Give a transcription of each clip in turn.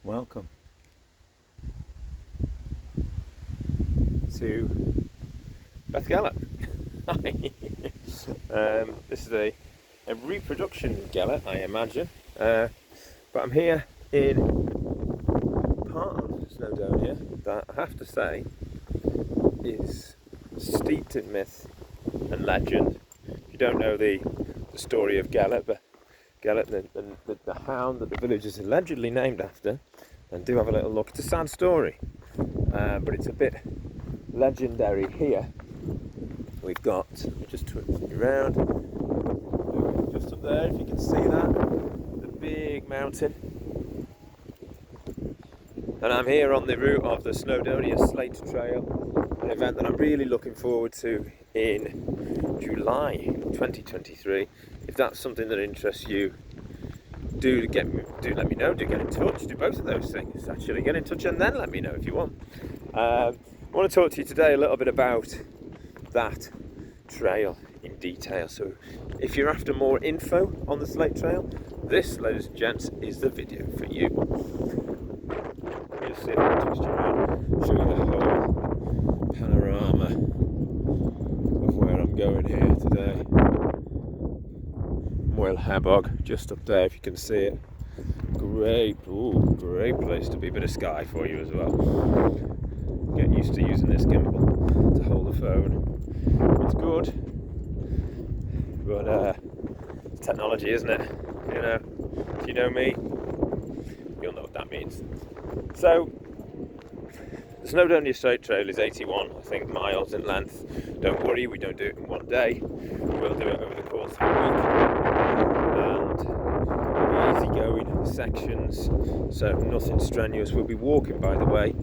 Welcome to Beth Gallop. This is a reproduction gallop, I imagine, but I'm here in part of Snowdonia that I have to say is steeped in myth and legend. If you don't know the story of Gallop, the hound that the village is allegedly named after, then do have a little look. It's a sad story, but it's a bit legendary here. We've got, let me just twist you around, just up there, if you can see that, the big mountain. And I'm here on the route of the Snowdonia Slate Trail, an event that I'm really looking forward to in July 2023. If that's something that interests you, do let me know, do get in touch, do both of those things actually, get in touch and then let me know if you want. I want to talk to you today a little bit about that trail in detail. So if you're after more info on the Slate Trail, this, ladies and gents, is the video for you. Let me just see if I can twist you around, show you the whole panorama of where I'm going here today. Moyle Habog, just up there if you can see it. Great place to be. Bit of sky for you as well. Get used to using this gimbal to hold the phone. It's good, but it's technology, isn't it? You know, if you know me, you'll know what that means. So, the Snowdonia Slate Trail is 81, I think, miles in length. Don't worry, we don't do it in one day. We'll do it over the course of a week. And easy-going sections, so nothing strenuous. We'll be walking, by the way,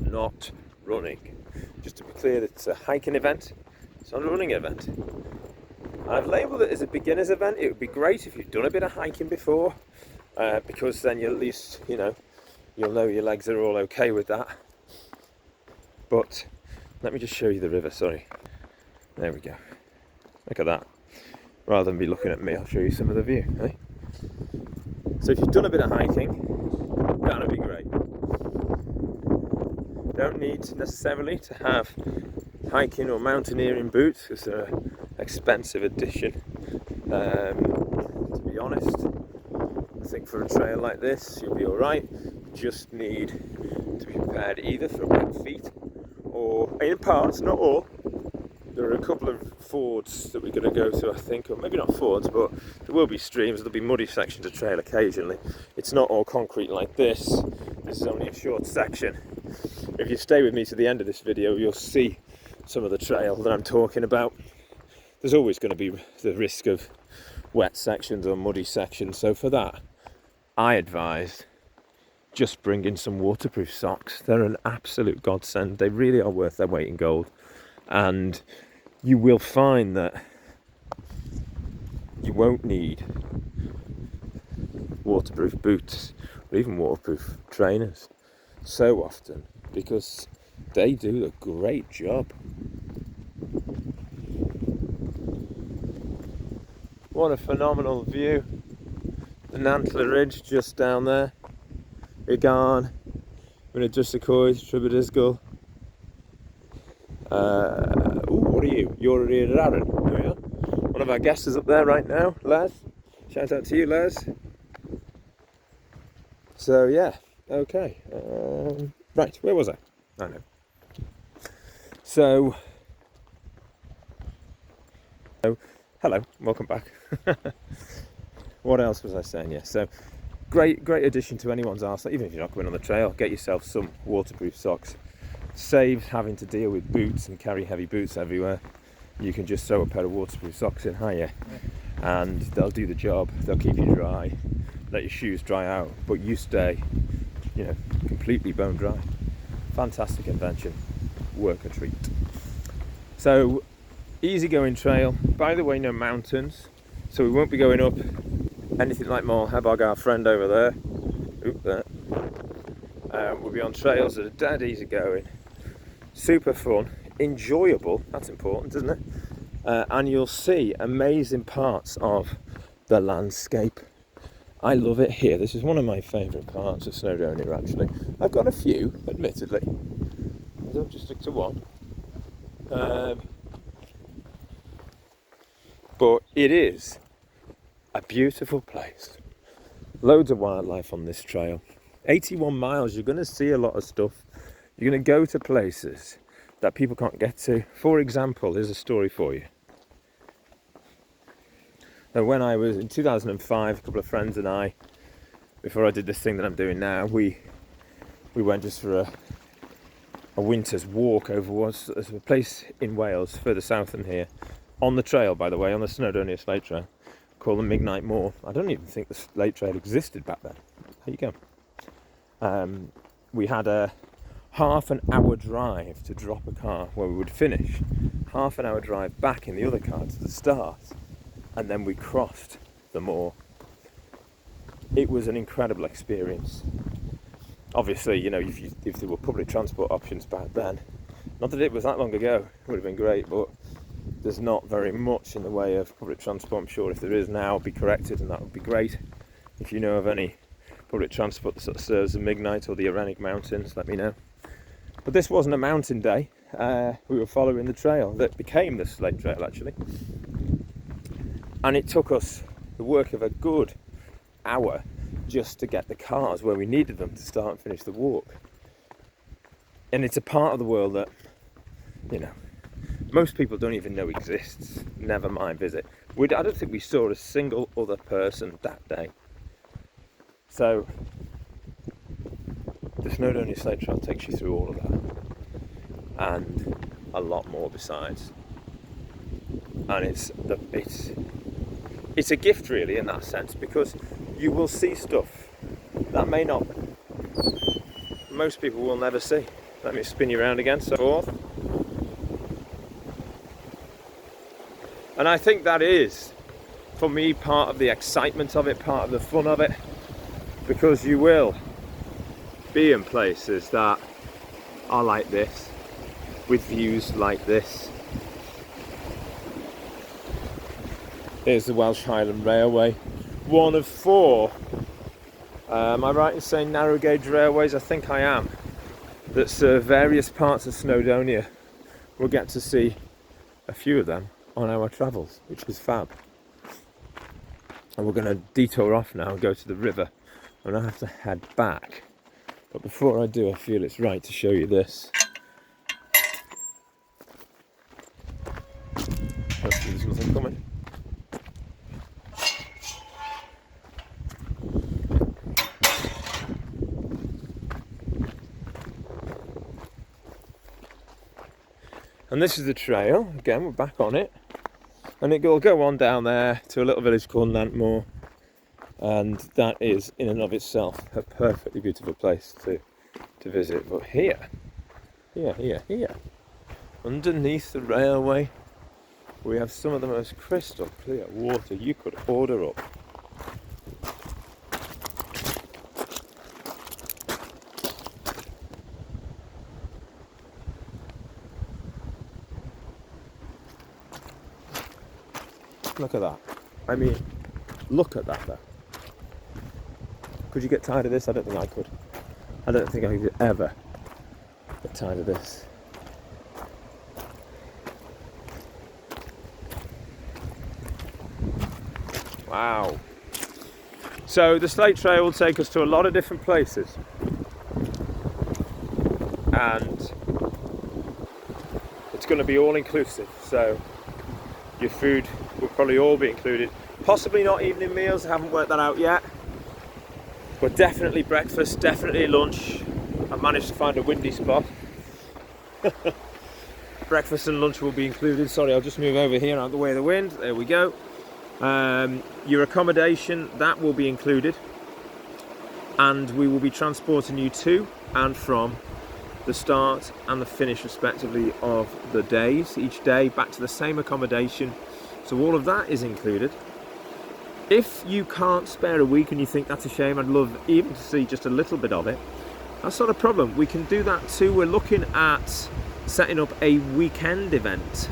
not running. Just to be clear, it's a hiking event. It's not a running event. I've labelled it as a beginner's event. It would be great if you've done a bit of hiking before, because then you at least, you'll know your legs are all okay with that. But let me just show you the river, sorry. There we go. Look at that. Rather than be looking at me, I'll show you some of the view. Eh? So if you've done a bit of hiking, that'll be great. Don't need necessarily to have hiking or mountaineering boots because they're an expensive addition. To be honest, I think for a trail like this, you'll be alright. You just need to be prepared either for wet feet or, in parts, not all. There are a couple of fords that we're going to go through, I think, or maybe not fords, but there will be streams. There'll be muddy sections of trail occasionally. It's not all concrete like this. This is only a short section. If you stay with me to the end of this video, you'll see some of the trail that I'm talking about. There's always going to be the risk of wet sections or muddy sections. So for that, I advise just bringing some waterproof socks. They're an absolute godsend. They really are worth their weight in gold. And you will find that you won't need waterproof boots or even waterproof trainers so often because they do a great job. What a phenomenal view. The Nantler Ridge just down there. Igarn, Winadrisicoid, Tribadisgal. What are you? You're a Aaron. There we are. One of our guests is up there right now, Les. Shout out to you, Les. So yeah, okay. Right, where was I? I know. So, hello, welcome back. What else was I saying? Yeah, so great addition to anyone's arsenal. Even if you're not going on the trail, get yourself some waterproof socks. Saves having to deal with boots and carry heavy boots everywhere. You can just throw a pair of waterproof socks in higher and they'll do the job. They'll keep you dry, let your shoes dry out, but you stay, completely bone dry. Fantastic invention, work a treat. So, easy going trail. By the way, no mountains, so we won't be going up anything like Moyle Habog, our friend over there. There. We'll be on trails that are dead easy going, super fun, enjoyable, that's important, isn't it? And you'll see amazing parts of the landscape I love it here. This is one of my favourite parts of Snowdonia, actually. I've got a few, admittedly. I don't just stick to one. But it is a beautiful place. Loads of wildlife on this trail. 81 miles, you're going to see a lot of stuff. You're going to go to places that people can't get to. For example, here's a story for you. Now, when I was in 2005, a couple of friends and I, before I did this thing that I'm doing now, we went just for a winter's walk over a place in Wales, further south than here, on the trail, by the way, on the Snowdonia Slate Trail, called the Midnight Moor. I don't even think the Slate Trail existed back then. There you go. We had a half an hour drive to drop a car where we would finish, half an hour drive back in the other car to the start, and then we crossed the moor. It was an incredible experience. Obviously, you know, if there were public transport options back then, not that it was that long ago, it would have been great, but there's not very much in the way of public transport. I'm sure if there is now, it'll be corrected, and that would be great. If you know of any public transport that sort of serves the Midnight or the Iranic Mountains, let me know. But this wasn't a mountain day. We were following the trail that became the Slate Trail, actually. And it took us the work of a good hour just to get the cars where we needed them to start and finish the walk. And it's a part of the world that, you know, most people don't even know exists, never mind visit. I don't think we saw a single other person that day. So, the Snowdonia Slate Trail takes you through all of that. And a lot more besides. And it's a gift really in that sense, because you will see stuff that most people will never see. Let me spin you around again, so forth. And I think that is, for me, part of the excitement of it, part of the fun of it, because you will be in places that are like this, with views like this. Here's the Welsh Highland Railway, one of 4. Am I right in saying narrow gauge railways? I think I am. That serve various parts of Snowdonia. We'll get to see a few of them on our travels, which is fab. And we're going to detour off now and go to the river, and I have to head back. But before I do, I feel it's right to show you this. Hopefully there's nothing coming. And this is the trail. Again, we're back on it. And it will go on down there to a little village called Nantmore. And that is, in and of itself, a perfectly beautiful place to visit. But here, underneath the railway, we have some of the most crystal clear water you could order up. Look at that. I mean, look at that though. Could you get tired of this? I don't think I could. I don't think I could ever get tired of this. Wow. So the Slate Trail will take us to a lot of different places. And it's going to be all inclusive. So your food will probably all be included. Possibly not evening meals, I haven't worked that out yet. But definitely breakfast, definitely lunch. I managed to find a windy spot. Breakfast and lunch will be included. Sorry, I'll just move over here out of the way of the wind. There we go. Your accommodation, that will be included. And we will be transporting you to and from the start and the finish respectively of the days, each day back to the same accommodation. So all of that is included. If you can't spare a week and you think that's a shame, I'd love even to see just a little bit of it. That's not a problem. We can do that too. We're looking at setting up a weekend event.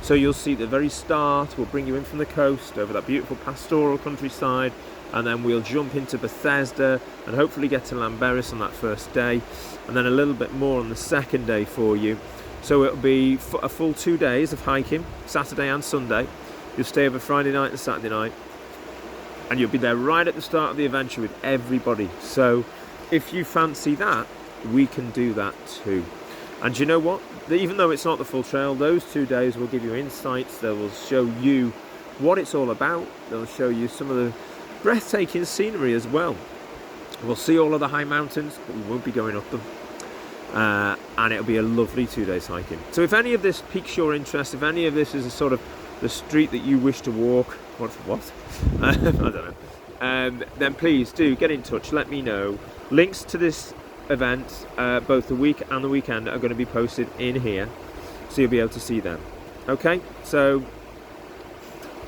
So you'll see at the very start, we'll bring you in from the coast over that beautiful pastoral countryside, and then we'll jump into Bethesda and hopefully get to Llanberis on that first day, and then a little bit more on the second day for you. So it'll be a full 2 days of hiking, Saturday and Sunday. You'll stay over Friday night and Saturday night, and you'll be there right at the start of the adventure with everybody. So if you fancy that, we can do that too. And you know what? Even though it's not the full trail, those 2 days will give you insights. They will show you what it's all about. They'll show you some of the breathtaking scenery as well. We'll see all of the high mountains, but we won't be going up them. And it'll be a lovely 2 days hiking. So if any of this piques your interest, if any of this is a sort of the street that you wish to walk, what? I don't know. Then please do get in touch, let me know. Links to this event, both the week and the weekend, are going to be posted in here, so you'll be able to see them. Okay, so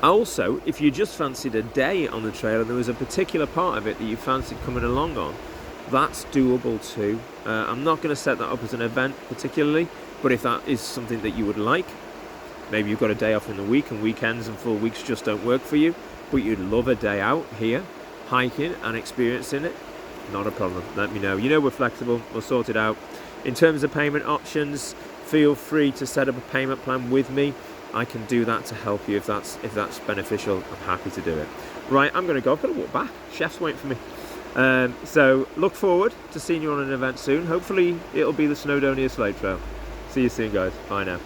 also, if you just fancied a day on the trail and there was a particular part of it that you fancied coming along on, that's doable too. I'm not going to set that up as an event particularly, but if that is something that you would like, maybe you've got a day off in the week and weekends and full weeks just don't work for you, but you'd love a day out here, hiking and experiencing it, not a problem. Let me know. You know we're flexible. We'll sort it out. In terms of payment options, feel free to set up a payment plan with me. I can do that to help you if that's beneficial. I'm happy to do it. Right, I'm going to go. I've got to walk back. Chef's waiting for me. So look forward to seeing you on an event soon. Hopefully it'll be the Snowdonia Slate Trail. See you soon, guys. Bye now.